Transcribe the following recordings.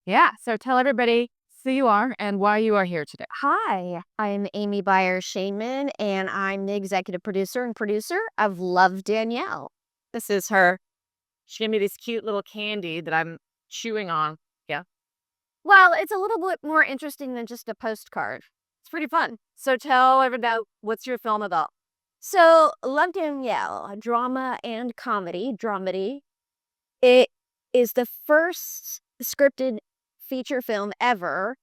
Yeah. So tell everybody who you are and why you are here today. Hi, I'm Amy Byer Shainman, and I'm the executive producer and producer of Love Danielle. This is her. She gave me this cute little candy that I'm chewing on. Yeah. Well, it's a little bit more interesting than just a postcard. It's pretty fun. So tell everybody what's your film about? So, Love Danielle, a drama and comedy, dramedy. It is the first scripted feature film ever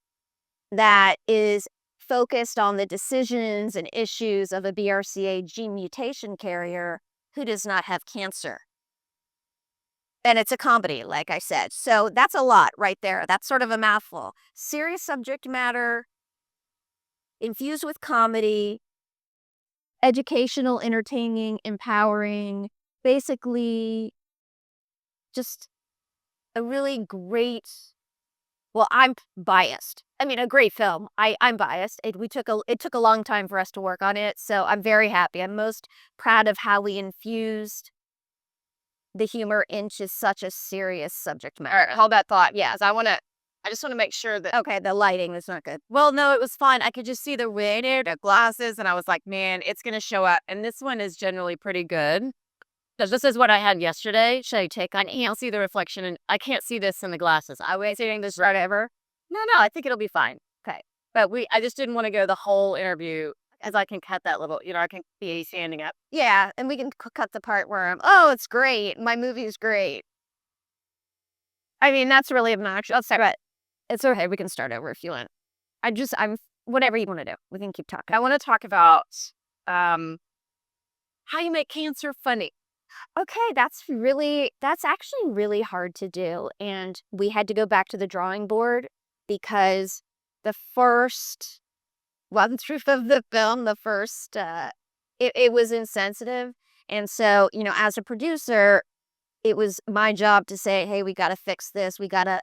that is focused on the decisions and issues of a BRCA gene mutation carrier who does not have cancer. And it's a comedy, like I said. So that's a lot right there. That's sort of a mouthful. Serious subject matter, infused with comedy, educational, entertaining, empowering, basically just a really great, well, I'm biased. I mean, a great film. I'm biased. It took a long time for us to work on it, so I'm very happy. I'm most proud of how we infused the humor into such a serious subject All matter. right, hold that thought. Yes, I just want to make sure that. Okay, the lighting was not good. Well, no, it was fun. I could just see the rain, the glasses, and I was like, man, it's going to show up. And this one is generally pretty good. Because this is what I had yesterday. Should I take on? I'll see the reflection, and I can't see this in the glasses. I was saying this right ever. No, I think it'll be fine. Okay. But I just didn't want to go the whole interview as I can cut that little, I can be standing up. Yeah, and we can cut the part where oh, it's great. My movie's great. I mean, that's really obnoxious. I'll say, but it's okay. We can start over if you want. I'm whatever you want to do. We can keep talking. I want to talk about um, how you make cancer funny. Okay, that's actually really hard to do. And we had to go back to the drawing board because the first one through of the film, it was insensitive. And so, as a producer, it was my job to say, hey, we got to fix this. We got to,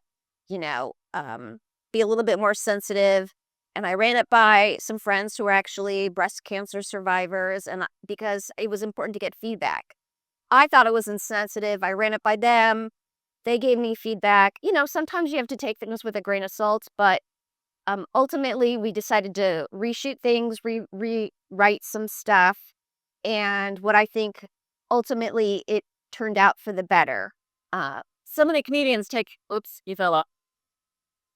you know, um, be a little bit more sensitive. And I ran it by some friends who were actually breast cancer survivors, and because it was important to get feedback. I thought it was insensitive. I ran it by them. They gave me feedback. Sometimes you have to take things with a grain of salt, but ultimately we decided to reshoot things, rewrite some stuff, and what I think ultimately it turned out for the better. So many comedians take, oops, you fell off.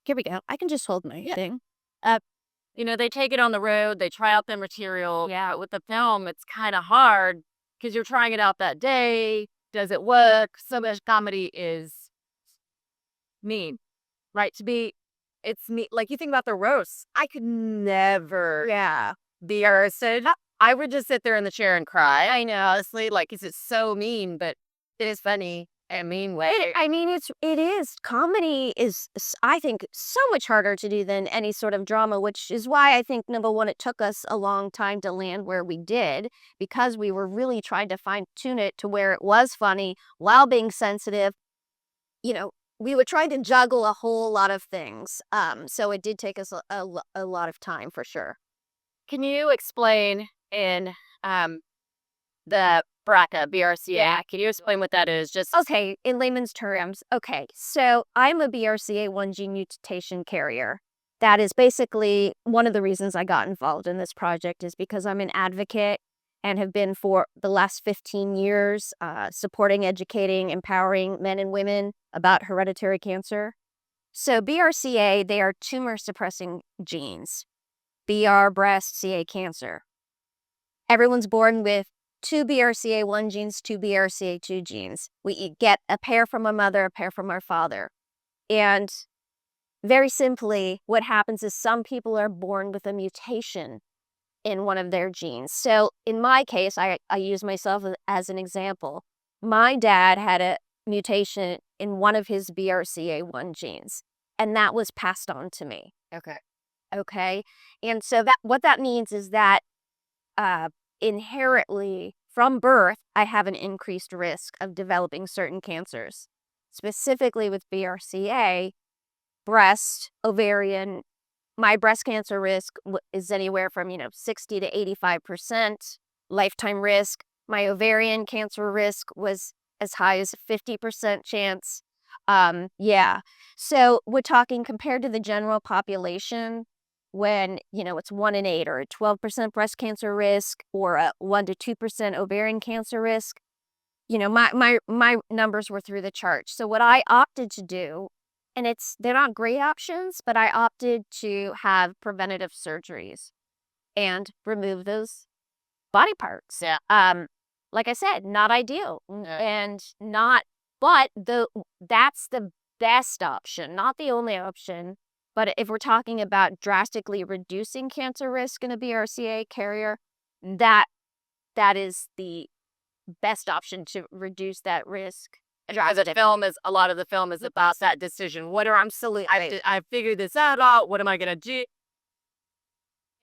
Here we go. I can just hold my thing. They take it on the road, they try out the material. Yeah, with the film, it's kind of hard because you're trying it out that day. Does it work? So much comedy is mean, right? It's me. Like you think about the roasts, I could never Yeah. be roasted. I would just sit there in the chair and cry. I know, honestly, like, 'cause it's so mean, but it is funny in a mean way. I mean, it is. Comedy is, I think, so much harder to do than any sort of drama, which is why I think, number one, it took us a long time to land where we did, because we were really trying to fine tune it to where it was funny while being sensitive. We were trying to juggle a whole lot of things. So it did take us a lot of time for sure. Can you explain in the BRCA? Yeah. Can you explain what that is? Just Okay, in layman's terms, okay, so I'm a BRCA1 gene mutation carrier. That is basically one of the reasons I got involved in this project, is because I'm an advocate and have been for the last 15 years supporting, educating, empowering men and women about hereditary cancer. So BRCA, they are tumor suppressing genes. BR, breast, CA, cancer. Everyone's born with two BRCA1 genes, two BRCA2 genes. We get a pair from our mother, a pair from our father. And very simply, what happens is some people are born with a mutation in one of their genes. So in my case, I use myself as an example. My dad had a mutation in one of his BRCA1 genes, and that was passed on to me. okay. Okay. And so what that means is that inherently from birth, I have an increased risk of developing certain cancers, specifically with BRCA, breast, ovarian. My breast cancer risk is anywhere from 60 to 85% lifetime risk. My ovarian cancer risk was as high as 50% chance. Yeah. So we're talking compared to the general population when, it's 1 in 8 or a 12% breast cancer risk or a 1 to 2% ovarian cancer risk. My numbers were through the chart. So what I opted to do, and they're not great options, but I opted to have preventative surgeries and remove those body parts. Yeah. Like I said, not ideal Yeah. and not, but that's the best option, not the only option. But if we're talking about drastically reducing cancer risk in a BRCA carrier, that is the best option to reduce that risk. A lot of the film is about that decision. Absolutely. I figured this out. What am I gonna do?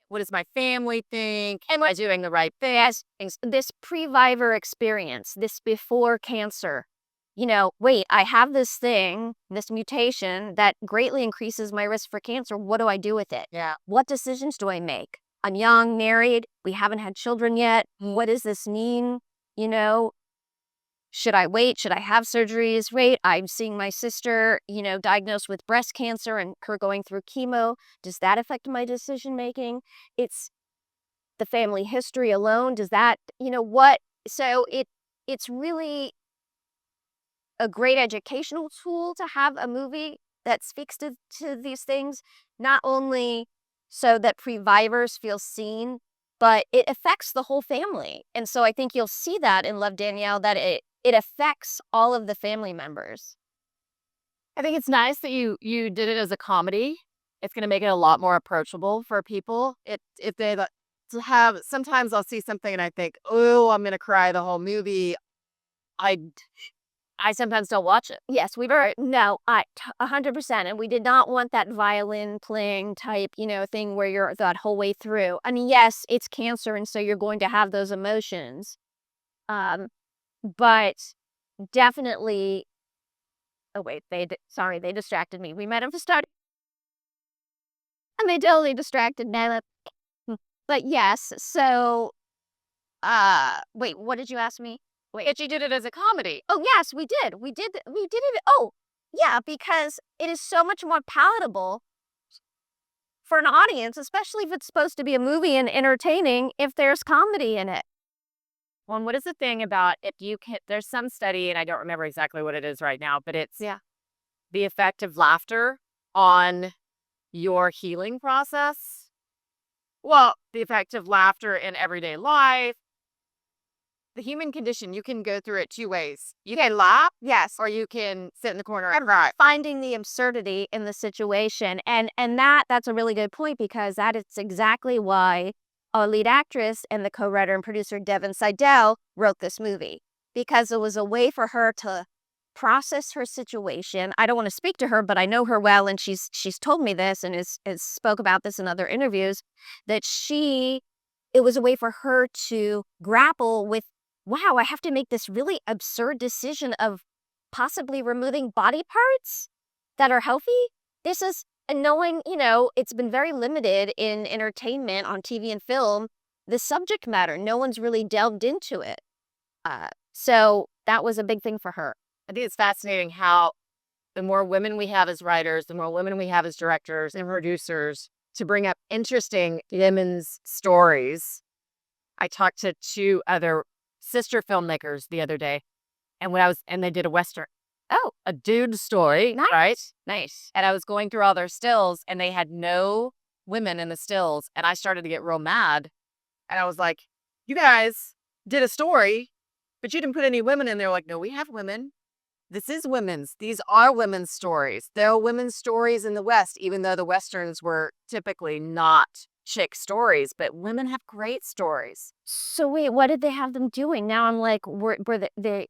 What does my family think? Am I doing the right thing? Yes, this pre-Viver experience, this before cancer. Wait, I have this thing, this mutation that greatly increases my risk for cancer. What do I do with it? Yeah. What decisions do I make? I'm young, married, we haven't had children yet. What does this mean? Should I wait? Should I have surgeries? Wait, I'm seeing my sister, diagnosed with breast cancer and her going through chemo. Does that affect my decision making? It's the family history alone. Does that, what? So it's really a great educational tool to have a movie that speaks to these things, not only so that pre-vivers feel seen, but it affects the whole family. And so I think you'll see that in Love, Danielle, that it affects all of the family members. I think it's nice that you did it as a comedy. It's gonna make it a lot more approachable for people. If they to have sometimes I'll see something and I think, oh, I'm gonna cry the whole movie. I I sometimes don't watch it. Yes, we were, no, 100%. And we did not want that violin playing type, thing where you're that whole way through. I mean, yes, it's cancer. And so you're going to have those emotions. But definitely, oh wait, sorry, they distracted me. We might have started and they totally distracted me. But yes, so, wait, what did you ask me? Wait. Yet you did it as a comedy. Oh, yes, we did. We did it. Oh, yeah, because it is so much more palatable for an audience, especially if it's supposed to be a movie and entertaining, if there's comedy in it. Well, and what is the thing about if you can, there's some study, and I don't remember exactly what it is right now, but it's the effect of laughter on your healing process. Well, the effect of laughter in everyday life. The human condition, you can go through it two ways. You can laugh, Yes. or you can sit in the corner and cry. Finding the absurdity in the situation. And that's a really good point, because that is exactly why our lead actress and the co-writer and producer Devin Seidel wrote this movie, because it was a way for her to process her situation. I don't want to speak to her, but I know her well, and she's told me this and has spoke about this in other interviews, that it was a way for her to grapple with, wow, I have to make this really absurd decision of possibly removing body parts that are healthy. This is knowing, it's been very limited in entertainment on TV and film, the subject matter. No one's really delved into it. So that was a big thing for her. I think it's fascinating how the more women we have as writers, the more women we have as directors and producers to bring up interesting women's stories. I talked to two other sister filmmakers the other day, and they did a Western. Oh, a dude story, nice. right? Nice. And I was going through all their stills, and they had no women in the stills, and I started to get real mad. And I was like, you guys did a story, but you didn't put any women in there. Like, no, we have women. This is women's. These are women's stories. There are women's stories in the West, even though the Westerns were typically not chick stories, but women have great stories. So wait, what did they have them doing? Now I'm like, were they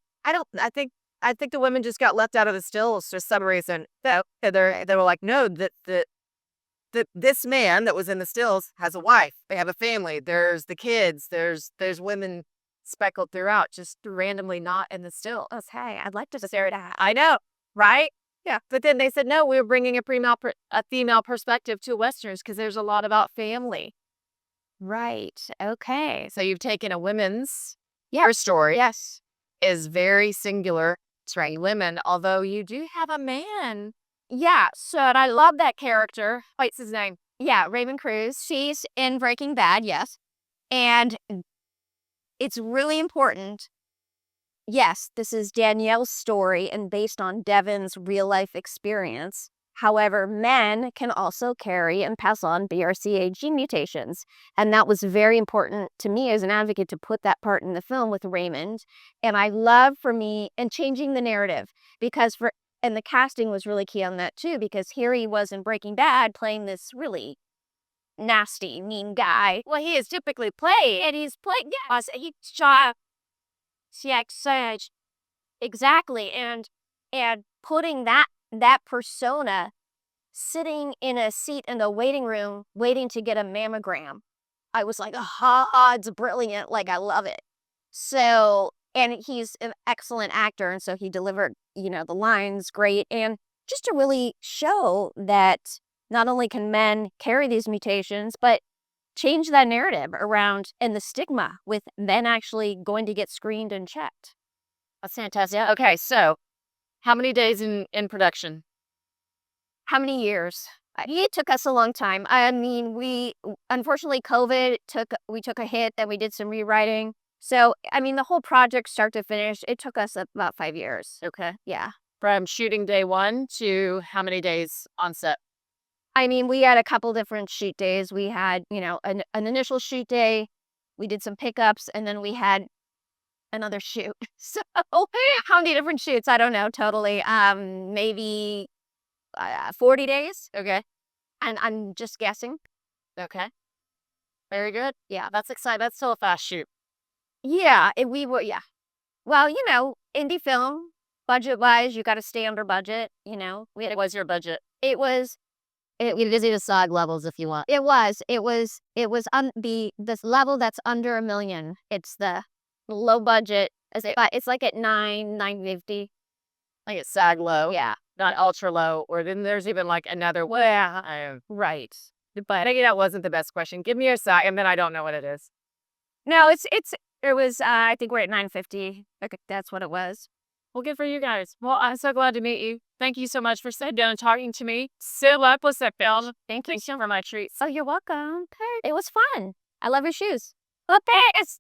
I think the women just got left out of the stills for some reason. They were like, no, this man that was in the stills has a wife. They have a family. There's the kids. There's women speckled throughout, just randomly not in the stills. Hey, I'd like to see that. I know, right? Yeah. But then they said, no, we were bringing a female perspective to Westerns because there's a lot about family. Right. Okay. So you've taken a women's, her story Yes. is very singular. portray women, although you do have a man. Yeah, so and I love that character. What's his name? Yeah, Raven Cruz. She's in Breaking Bad, yes. And it's really important. Yes, this is Danielle's story and based on Devin's real life experience. However, men can also carry and pass on BRCA gene mutations. And that was very important to me as an advocate to put that part in the film with Raymond. And I love for me and changing the narrative because and the casting was really key on that too, because here he was in Breaking Bad playing this really nasty, mean guy. Well, he is typically played, And he's playing, yes, he shot, yeah, exactly. And putting that persona sitting in a seat in the waiting room waiting to get a mammogram. I was like, aha, it's brilliant. Like, I love it. So, and he's an excellent actor. And so he delivered, the lines great. And just to really show that not only can men carry these mutations, but change that narrative around and the stigma with men actually going to get screened and checked. That's fantastic. Okay, so how many days in production? How many years? It took us a long time. I mean, unfortunately, COVID we took a hit, then we did some rewriting. So, I mean, the whole project start to finish, it took us about 5 years. Okay. Yeah. From shooting day one to how many days on set? I mean, we had a couple different shoot days. We had, an initial shoot day. We did some pickups, and then we had another shoot. So, how many different shoots? I don't know, totally. Maybe 40 days. Okay. And I'm just guessing. Okay. Very good. Yeah. That's exciting. That's still a fast shoot. Yeah. We were, yeah. Well, indie film, budget-wise, you got to stay under budget, What was your budget? It was, You just need to sog levels if you want. it was this level that's under $1 million. It's the low budget. But it's like at 950. Like it's sag low. Yeah. Not ultra low. Or then there's even like another, Right. but maybe that wasn't the best question. Give me a sag and then I don't know what it is. No, it was, I think we're at 950. Okay, that's what it was. Well, good for you guys. Well, I'm so glad to meet you. Thank you so much for sitting down and talking to me. So up with that film. Thank you. Thanks for my treats. Oh, you're welcome. It was fun. I love your shoes. Well, thanks.